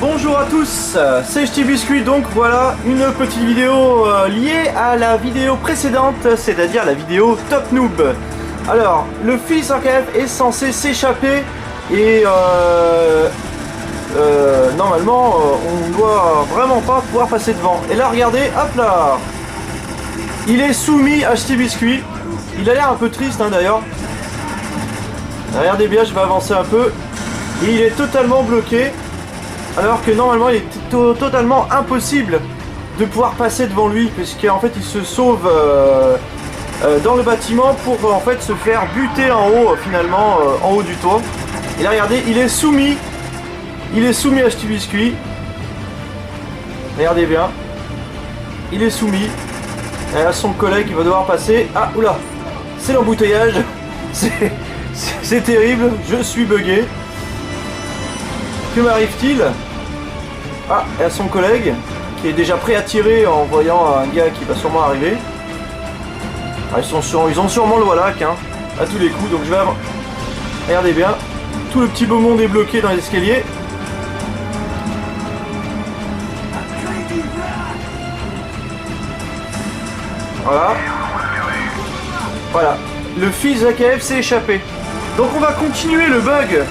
Bonjour à tous, c'est Chtibiscuit, donc voilà une petite vidéo liée à la vidéo précédente, c'est-à-dire la vidéo Top Noob. Alors, le fils en KF est censé s'échapper et normalement on doit vraiment pas pouvoir passer devant. Et là regardez, hop là, il est soumis à Chtibiscuit, il a l'air un peu triste hein, d'ailleurs. Regardez bien, je vais avancer un peu, et il est totalement bloqué. Alors que normalement il est totalement impossible de pouvoir passer devant lui, puisqu'en fait il se sauve dans le bâtiment pour en fait se faire buter en haut finalement, en haut du toit. Et là regardez, il est soumis à Chtibiscuit. Regardez bien, il est soumis. Et là son collègue qui va devoir passer. Ah oula, c'est l'embouteillage. C'est terrible, je suis bugué. Que m'arrive-t-il? Ah, et à son collègue, qui est déjà prêt à tirer en voyant un gars qui va sûrement arriver. Ah, ils ont sûrement le Wallach, hein, à tous les coups, donc je vais... Regardez bien, tout le petit beau monde est bloqué dans les escaliers. Voilà. Voilà, le fils d'AKF s'est échappé. Donc on va continuer le bug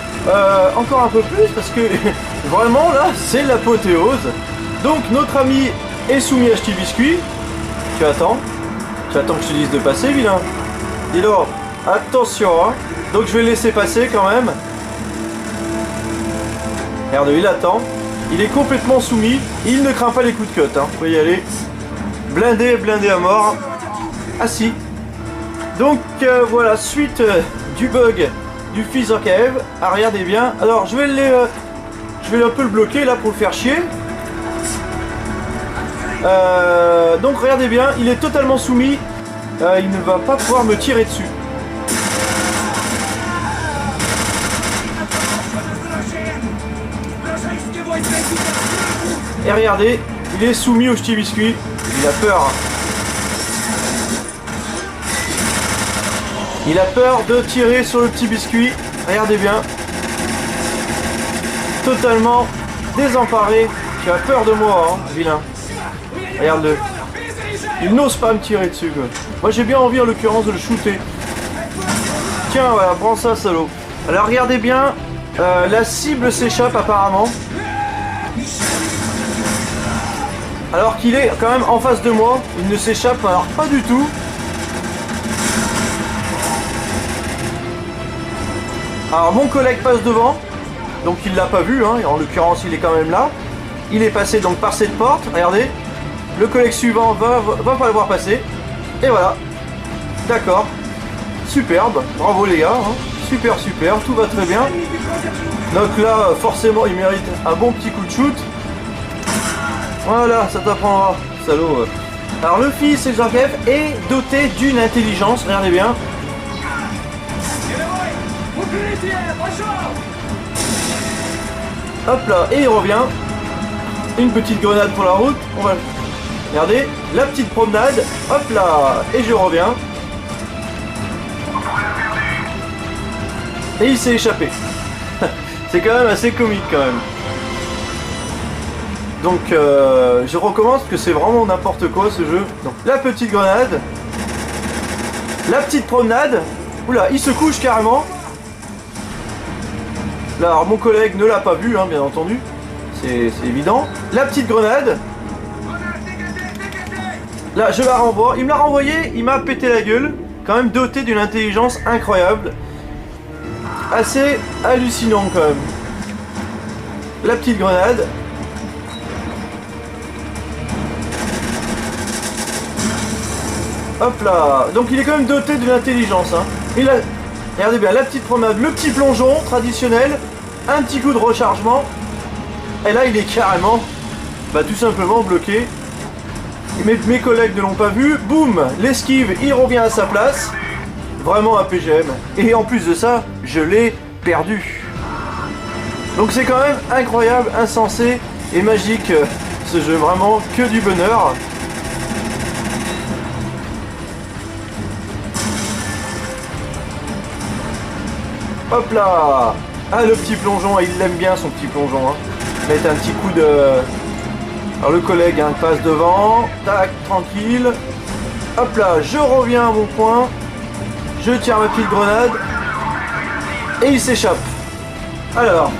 encore un peu plus, parce que vraiment là c'est l'apothéose. Donc notre ami est soumis à Chtibiscuit. Tu attends que je te dise de passer, vilain. Dis-donc, attention hein. Donc je vais le laisser passer quand même. Regarde, il attend. Il est complètement soumis. Il ne craint pas les coups de cut hein. Vous pouvez y aller. Blindé à mort. Assis. Donc voilà, suite du bug du fils en KF. Ah, regardez bien. Alors je vais un peu le bloquer là pour le faire chier. Donc regardez bien, il est totalement soumis. Il ne va pas pouvoir me tirer dessus. Et regardez, il est soumis au Chtibiscuit. Il a peur. Il a peur de tirer sur le petit biscuit. Regardez bien. Totalement désemparé. Tu as peur de moi, hein, vilain. Regarde-le. Il n'ose pas me tirer dessus, quoi. Moi, j'ai bien envie, en l'occurrence, de le shooter. Tiens, voilà, prends ça, salaud. Alors, regardez bien. La cible s'échappe, apparemment. Alors qu'il est quand même en face de moi. Il ne s'échappe, alors, pas du tout. Alors mon collègue passe devant, donc il l'a pas vu, hein, en l'occurrence il est quand même là. Il est passé donc par cette porte, regardez. Le collègue suivant va pas le voir passer. Et voilà. D'accord. Superbe, bravo les gars, hein. Super, tout va très bien. Donc là, forcément il mérite un bon petit coup de shoot. Voilà, ça t'apprendra, salaud. Alors le fils et Jean-Kev est doté d'une intelligence, regardez bien. Hop là, et il revient. Une petite grenade pour la route. On va... Regardez, la petite promenade. Hop là, et je reviens. Et il s'est échappé. C'est quand même assez comique quand même. Donc je recommence que c'est vraiment n'importe quoi ce jeu. Donc la petite grenade. La petite promenade. Oula, il se couche carrément. Là, alors mon collègue ne l'a pas vu, hein, bien entendu. C'est évident. La petite grenade. Là, je la renvoie. Il me l'a renvoyé, il m'a pété la gueule. quand même doté d'une intelligence incroyable. Assez hallucinant quand même. La petite grenade. Hop là. Donc il est quand même doté d'une intelligence. Hein. Et là, regardez bien, la petite promenade, le petit plongeon traditionnel, un petit coup de rechargement. Et là il est carrément, tout simplement bloqué. Mes collègues ne l'ont pas vu. Boum, l'esquive, il revient à sa place. Vraiment un PGM. Et en plus de ça, je l'ai perdu. Donc c'est quand même incroyable, insensé et magique ce jeu. Vraiment que du bonheur. Hop là. Ah, le petit plongeon, il l'aime bien son petit plongeon. Hein. Mettre un petit coup de... Alors le collègue hein, passe devant. Tac, tranquille. Hop là, je reviens à mon point. Je tire ma petite grenade. Et il s'échappe. Alors,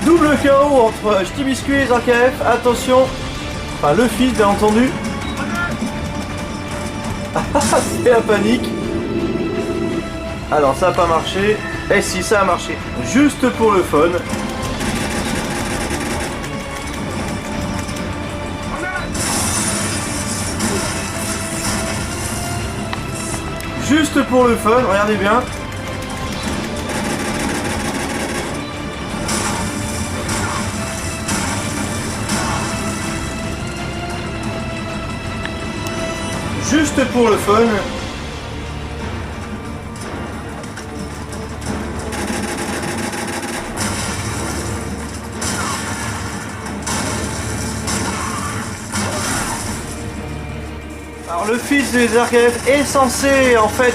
double KO entre Ch'ti Biscuit et ZarkF. Attention. Enfin, le fils, bien entendu. C'est la panique. Alors, ça n'a pas marché. Et si, ça a marché. Juste pour le fun. Juste pour le fun, regardez bien. Juste pour le fun. Alors le fils des ZarkF est censé en fait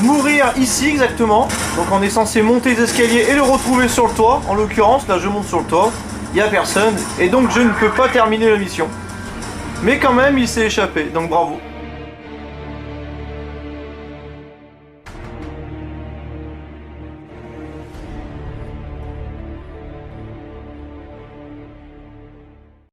mourir ici exactement. Donc on est censé monter les escaliers et le retrouver sur le toit. En l'occurrence, là je monte sur le toit, il n'y a personne. Et donc je ne peux pas terminer la mission. Mais quand même il s'est échappé, donc bravo.